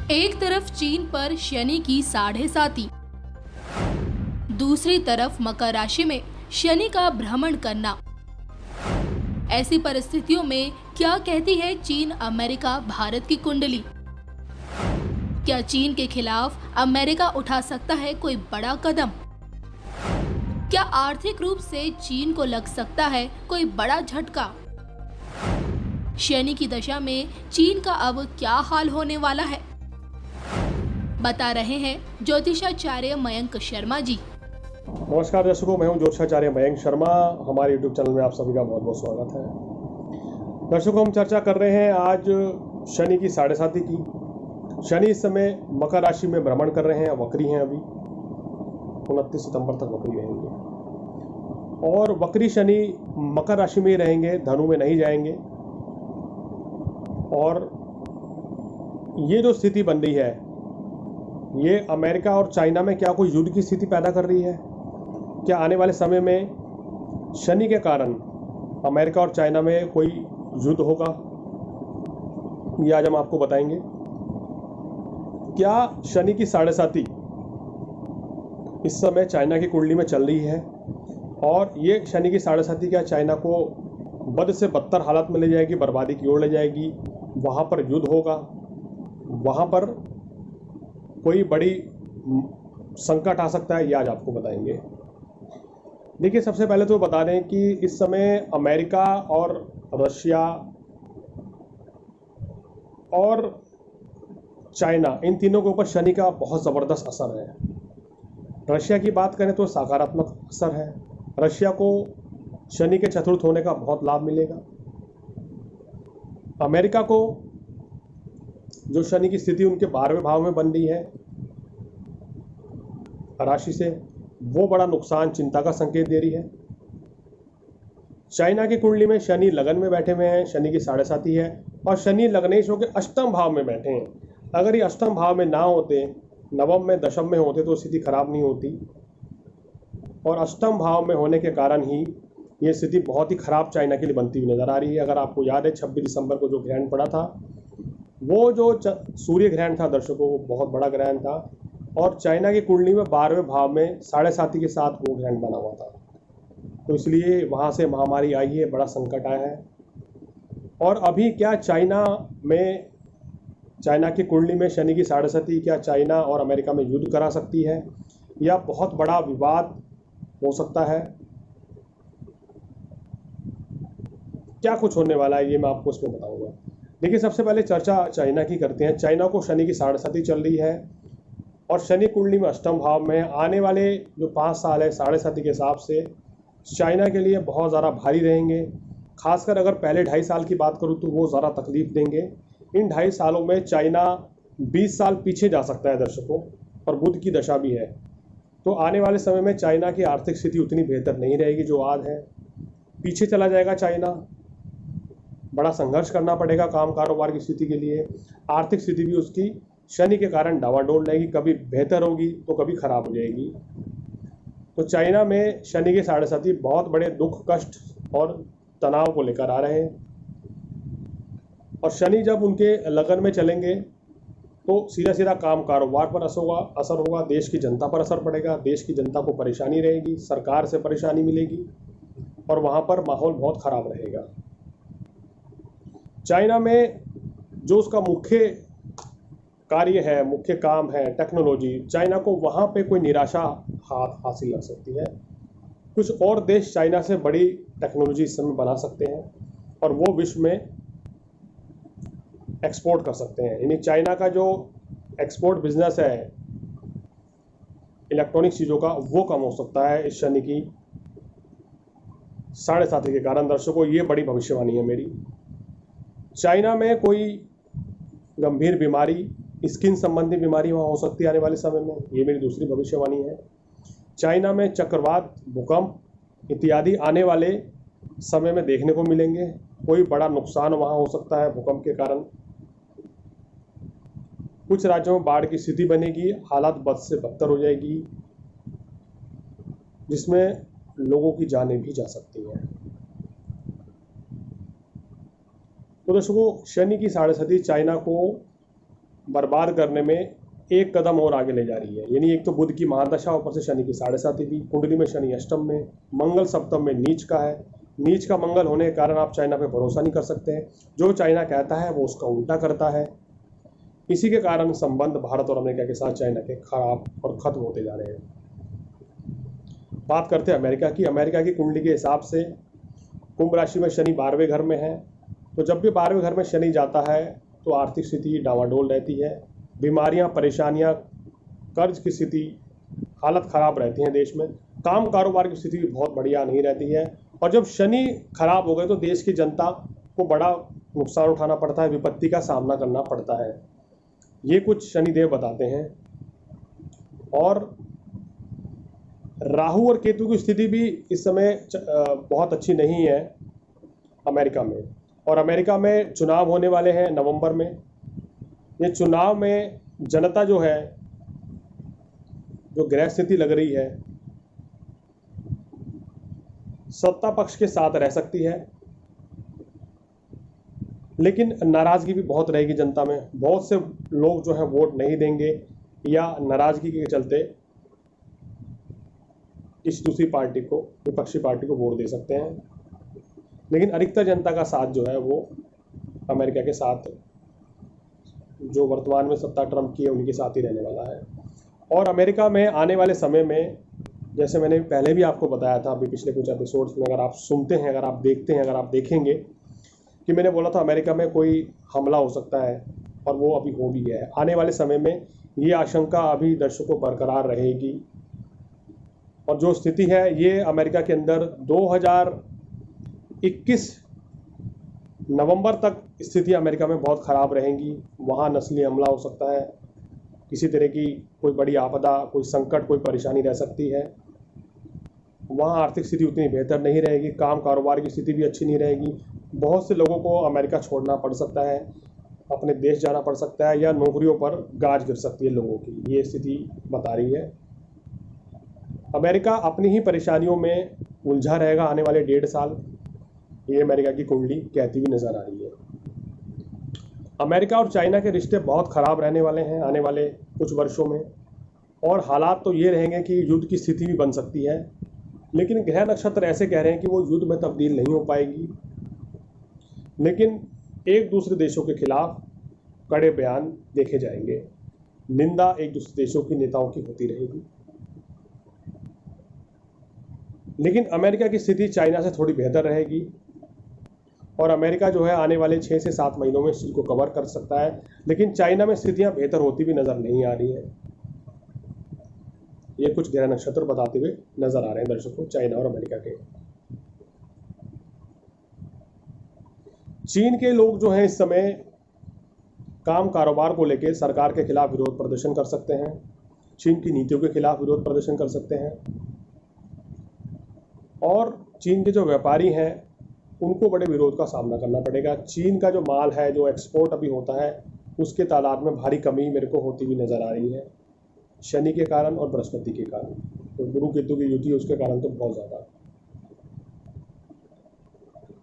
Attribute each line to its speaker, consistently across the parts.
Speaker 1: एक तरफ चीन पर शनि की 7.5, दूसरी तरफ मकर राशि में शनि का भ्रमण करना। ऐसी परिस्थितियों में क्या कहती है चीन अमेरिका भारत की कुंडली? क्या चीन के खिलाफ अमेरिका उठा सकता है कोई बड़ा कदम? क्या आर्थिक रूप से चीन को लग सकता है कोई बड़ा झटका? शनि की दशा में चीन का अब क्या हाल होने वाला है, बता रहे हैं ज्योतिषाचार्य मयंक शर्मा जी।
Speaker 2: नमस्कार दर्शकों, मैं हूं ज्योतिषाचार्य मयंक शर्मा। हमारे यूट्यूब चैनल में आप सभी का बहुत बहुत स्वागत है। दर्शकों, हम चर्चा कर रहे हैं आज शनि की 7.5 की। शनि इस समय मकर राशि में भ्रमण कर रहे हैं, वक्री हैं। अभी 29 सितंबर तक वक्री रहेंगे और वक्री शनि मकर राशि में ही रहेंगे, धनु में नहीं जाएंगे। और ये जो स्थिति बन रही है, ये अमेरिका और चाइना में क्या कोई युद्ध की स्थिति पैदा कर रही है? क्या आने वाले समय में शनि के कारण अमेरिका और चाइना में कोई युद्ध होगा? ये आज हम आपको बताएंगे। क्या शनि की 7.5 इस समय चाइना की कुंडली में चल रही है और ये शनि की 7.5 क्या चाइना को बद से बदतर हालत में ले जाएगी, बर्बादी की ओर ले जाएगी? वहाँ पर युद्ध होगा, वहाँ पर कोई बड़ी संकट आ सकता है, ये आज आपको बताएंगे। देखिए, सबसे पहले तो बता दें कि इस समय अमेरिका और रशिया और चाइना, इन तीनों के ऊपर शनि का बहुत ज़बरदस्त असर है। रशिया की बात करें तो सकारात्मक असर है। रशिया को शनि के चतुर्थ होने का बहुत लाभ मिलेगा। अमेरिका को जो शनि की स्थिति उनके 12वें भाव में बन रही है राशि से, वो बड़ा नुकसान, चिंता का संकेत दे रही है। चाइना की कुंडली में शनि लगन में बैठे हुए हैं, शनि की 7.5 है और शनि लग्नेश होकर अष्टम भाव में बैठे हैं। अगर ये अष्टम भाव में ना होते, नवम में, दशम में होते तो स्थिति खराब नहीं होती। और अष्टम भाव में होने के कारण ही ये स्थिति बहुत ही खराब चाइना के लिए बनती हुई नजर आ रही है। अगर आपको याद है, 26 दिसंबर को जो ग्रहण पड़ा था, वो जो सूर्य ग्रहण था दर्शकों, वो बहुत बड़ा ग्रहण था और चाइना की कुंडली में 12वें भाव में 7.5 के साथ वो ग्रहण बना हुआ था। तो इसलिए वहाँ से महामारी आई है, बड़ा संकट आया है। और अभी क्या चाइना की कुंडली में शनि की 7.5 क्या चाइना और अमेरिका में युद्ध करा सकती है या बहुत बड़ा विवाद हो सकता है? क्या कुछ होने वाला है, ये मैं आपको इसमें बताऊंगा। देखिए, सबसे पहले चर्चा चाइना की करते हैं। चाइना को शनि की 7.5 चल रही है और शनि कुंडली में अष्टम भाव में। आने वाले जो 5 साल है 7.5 के हिसाब से चाइना के लिए बहुत ज़्यादा भारी रहेंगे। खासकर अगर पहले 2.5 साल की बात करूँ तो वो ज़्यादा तकलीफ देंगे। इन 2.5 सालों में चाइना 20 साल पीछे जा सकता है दर्शकों, और बुध की दशा भी है। तो आने वाले समय में चाइना की आर्थिक स्थिति उतनी बेहतर नहीं रहेगी जो आज है। पीछे चला जाएगा चाइना, बड़ा संघर्ष करना पड़ेगा काम कारोबार की स्थिति के लिए। आर्थिक स्थिति भी उसकी शनि के कारण डावाडोल रहेगी, कभी बेहतर होगी तो कभी खराब हो जाएगी। तो चाइना में शनि के 7.5 बहुत बड़े दुख, कष्ट और तनाव को लेकर आ रहे हैं। और शनि जब उनके लगन में चलेंगे तो सीधा सीधा काम कारोबार पर असर होगा, देश की जनता पर असर पड़ेगा, देश की जनता को परेशानी रहेगी, सरकार से परेशानी मिलेगी और वहाँ पर माहौल बहुत खराब रहेगा। चाइना में जो उसका मुख्य कार्य है, मुख्य काम है टेक्नोलॉजी, चाइना को वहाँ पे कोई निराशा हासिल कर सकती है। कुछ और देश चाइना से बड़ी टेक्नोलॉजी इस समय बना सकते हैं और वो विश्व में एक्सपोर्ट कर सकते हैं। यानी चाइना का जो एक्सपोर्ट बिजनेस है इलेक्ट्रॉनिक चीज़ों का, वो कम हो सकता है इस शनि की 7.5 के कारण। दर्शकों, ये बड़ी भविष्यवाणी है मेरी। चाइना में कोई गंभीर बीमारी, स्किन संबंधी बीमारी वहाँ हो सकती है आने वाले समय में, ये मेरी दूसरी भविष्यवाणी है। चाइना में चक्रवात, भूकंप इत्यादि आने वाले समय में देखने को मिलेंगे। कोई बड़ा नुकसान वहाँ हो सकता है भूकंप के कारण। कुछ राज्यों में बाढ़ की स्थिति बनेगी, हालात बद से बदतर हो जाएगी, जिसमें लोगों की जानें भी जा सकती हैं। तो दर्शकों, शनि की 7.5 चाइना को बर्बाद करने में एक कदम और आगे ले जा रही है। यानी एक तो बुध की महादशा, ऊपर से शनि की 7.5 भी, कुंडली में शनि अष्टम में, मंगल सप्तम में नीच का है। नीच का मंगल होने के कारण आप चाइना पे भरोसा नहीं कर सकते हैं। जो चाइना कहता है वो उसका उल्टा करता है। इसी के कारण संबंध भारत और अमेरिका के साथ चाइना के खराब और खत्म होते जा रहे हैं। बात करते हैं अमेरिका की। अमेरिका की कुंडली के हिसाब से कुंभ राशि में शनि 12वें घर में है। तो जब भी 12वें घर में शनि जाता है तो आर्थिक स्थिति डावाडोल रहती है। बीमारियां, परेशानियां, कर्ज की स्थिति, हालत खराब रहती हैं देश में। काम कारोबार की स्थिति भी बहुत बढ़िया नहीं रहती है। और जब शनि खराब हो गए तो देश की जनता को बड़ा नुकसान उठाना पड़ता है, विपत्ति का सामना करना पड़ता है। ये कुछ शनिदेव बताते हैं। और राहु और केतु की स्थिति भी इस समय बहुत अच्छी नहीं है अमेरिका में। और अमेरिका में चुनाव होने वाले हैं नवंबर में। ये चुनाव में जनता जो है, जो ग्रह स्थिति लग रही है, सत्ता पक्ष के साथ रह सकती है, लेकिन नाराजगी भी बहुत रहेगी जनता में। बहुत से लोग जो है वोट नहीं देंगे या नाराजगी के चलते इस दूसरी पार्टी को, विपक्षी पार्टी को वोट दे सकते हैं। लेकिन अधिकतर जनता का साथ जो है वो अमेरिका के साथ, जो वर्तमान में सत्ता ट्रंप की है, उनके साथ ही रहने वाला है। और अमेरिका में आने वाले समय में, जैसे मैंने पहले भी आपको बताया था, अभी पिछले कुछ एपिसोड्स में अगर आप सुनते हैं, अगर आप देखते हैं, अगर आप देखेंगे कि मैंने बोला था अमेरिका में कोई हमला हो सकता है, और वो अभी हो भी गया है। आने वाले समय में ये आशंका अभी दर्शकों बरकरार रहेगी। और जो स्थिति है ये अमेरिका के अंदर 2021 नवंबर तक स्थिति अमेरिका में बहुत ख़राब रहेंगी। वहाँ नस्ली हमला हो सकता है, किसी तरह की कोई बड़ी आपदा, कोई संकट, कोई परेशानी रह सकती है। वहाँ आर्थिक स्थिति उतनी बेहतर नहीं रहेगी, काम कारोबार की स्थिति भी अच्छी नहीं रहेगी। बहुत से लोगों को अमेरिका छोड़ना पड़ सकता है, अपने देश जाना पड़ सकता है, या नौकरियों पर गाज गिर सकती है लोगों की। ये स्थिति बता रही है। अमेरिका अपनी ही परेशानियों में उलझा रहेगा आने वाले 1.5 साल। ये अमेरिका की कुंडली कहती हुई नजर आ रही है। अमेरिका और चाइना के रिश्ते बहुत ख़राब रहने वाले हैं आने वाले कुछ वर्षों में। और हालात तो ये रहेंगे कि युद्ध की स्थिति भी बन सकती है। लेकिन ग्रह नक्षत्र ऐसे कह रहे हैं कि वो युद्ध में तब्दील नहीं हो पाएगी। लेकिन एक दूसरे देशों के खिलाफ कड़े बयान देखे जाएंगे, निंदा एक दूसरे देशों की नेताओं की होती रहेगी। लेकिन अमेरिका की स्थिति चाइना से थोड़ी बेहतर रहेगी। और अमेरिका जो है आने वाले 6 से 7 महीनों में इसको कवर कर सकता है। लेकिन चाइना में स्थितियां बेहतर होती भी नज़र नहीं आ रही हैं। ये कुछ ग्रह नक्षत्र बताते हुए नजर आ रहे हैं दर्शकों, चाइना और अमेरिका के। चीन के लोग जो हैं इस समय काम कारोबार को लेकर सरकार के खिलाफ विरोध प्रदर्शन कर सकते हैं, चीन की नीतियों के खिलाफ विरोध प्रदर्शन कर सकते हैं। और चीन के जो व्यापारी हैं उनको बड़े विरोध का सामना करना पड़ेगा। चीन का जो माल है, जो एक्सपोर्ट अभी होता है, उसके तादाद में भारी कमी मेरे को होती हुई नजर आ रही है, शनि के कारण और बृहस्पति के कारण। तो गुरु केतु की युति उसके कारण तो बहुत ज़्यादा।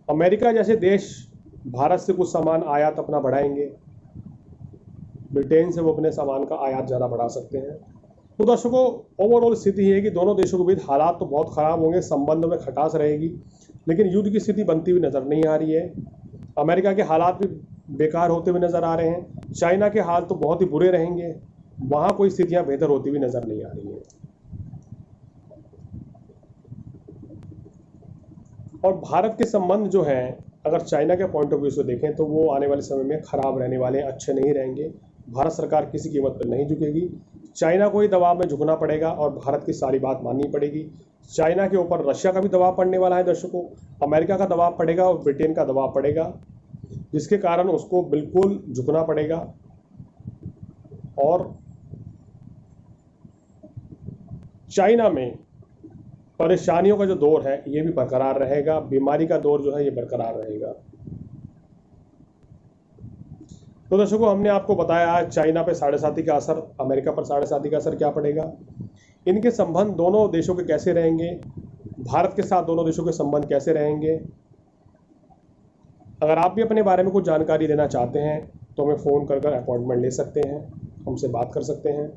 Speaker 2: अमेरिका जैसे देश भारत से कुछ सामान आयात अपना बढ़ाएंगे, ब्रिटेन से वो अपने सामान का आयात ज़्यादा बढ़ा सकते हैं। तो दर्शकों, ओवरऑल स्थिति है कि दोनों देशों के बीच हालात तो बहुत ख़राब होंगे, संबंध में खटास रहेगी, लेकिन युद्ध की स्थिति बनती हुई नज़र नहीं आ रही है। अमेरिका के हालात भी बेकार होते हुए नज़र आ रहे हैं। चाइना के हाल तो बहुत ही बुरे रहेंगे, वहाँ कोई स्थितियाँ बेहतर होती हुई नज़र नहीं आ रही हैं। और भारत के संबंध जो हैं, अगर चाइना के पॉइंट ऑफ व्यू से देखें तो वो आने वाले समय में ख़राब रहने वाले, अच्छे नहीं रहेंगे। भारत सरकार किसी कीमत पर नहीं झुकेगी, चाइना को ही दबाव में झुकना पड़ेगा और भारत की सारी बात माननी पड़ेगी। चाइना के ऊपर रशिया का भी दबाव पड़ने वाला है दर्शकों, अमेरिका का दबाव पड़ेगा और ब्रिटेन का दबाव पड़ेगा, जिसके कारण उसको बिल्कुल झुकना पड़ेगा। और चाइना में परेशानियों का जो दौर है ये भी बरकरार रहेगा, बीमारी का दौर जो है ये बरकरार रहेगा। तो दर्शकों, हमने आपको बताया आज चाइना पे 7.5 का असर, अमेरिका पर 7.5 का असर क्या पड़ेगा, इनके संबंध दोनों देशों के कैसे रहेंगे, भारत के साथ दोनों देशों के संबंध कैसे रहेंगे। अगर आप भी अपने बारे में कुछ जानकारी देना चाहते हैं तो हमें फ़ोन कर कर अपॉइंटमेंट ले सकते हैं, हमसे बात कर सकते हैं,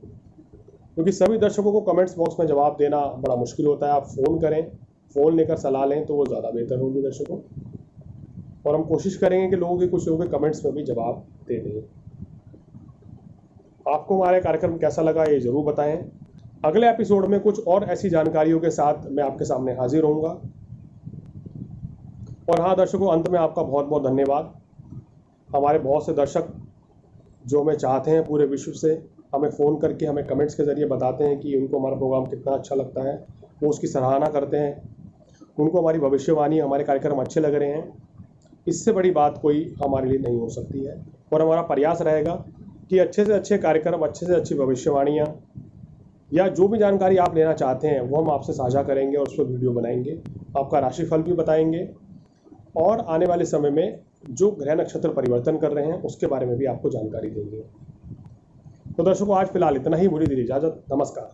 Speaker 2: क्योंकि सभी दर्शकों को कमेंट्स बॉक्स में जवाब देना बड़ा मुश्किल होता है। आप फ़ोन करें, फ़ोन लेकर सलाह लें तो वो ज़्यादा बेहतर होगी दर्शकों, और हम कोशिश करेंगे कि कुछ लोगों के कमेंट्स में भी जवाब दे दें। आपको हमारा कार्यक्रम कैसा लगा ये ज़रूर बताएं। अगले एपिसोड में कुछ और ऐसी जानकारियों के साथ मैं आपके सामने हाजिर होऊंगा। और हाँ दर्शकों, अंत में आपका बहुत बहुत धन्यवाद। हमारे बहुत से दर्शक जो हमें चाहते हैं पूरे विश्व से, हमें फ़ोन करके हमें कमेंट्स के ज़रिए बताते हैं कि उनको हमारा प्रोग्राम कितना अच्छा लगता है, वो उसकी सराहना करते हैं, उनको हमारी भविष्यवाणी, हमारे कार्यक्रम अच्छे लग रहे हैं। इससे बड़ी बात कोई हमारे लिए नहीं हो सकती है। और हमारा प्रयास रहेगा कि अच्छे से अच्छे कार्यक्रम, अच्छे से अच्छी भविष्यवाणियाँ या जो भी जानकारी आप लेना चाहते हैं वो हम आपसे साझा करेंगे और उस पर वीडियो बनाएंगे, आपका राशिफल भी बताएंगे, और आने वाले समय में जो ग्रह नक्षत्र परिवर्तन कर रहे हैं उसके बारे में भी आपको जानकारी देंगे। तो दर्शकों, आज फिलहाल इतना ही। मुझे दीजिए इजाज़त। नमस्कार।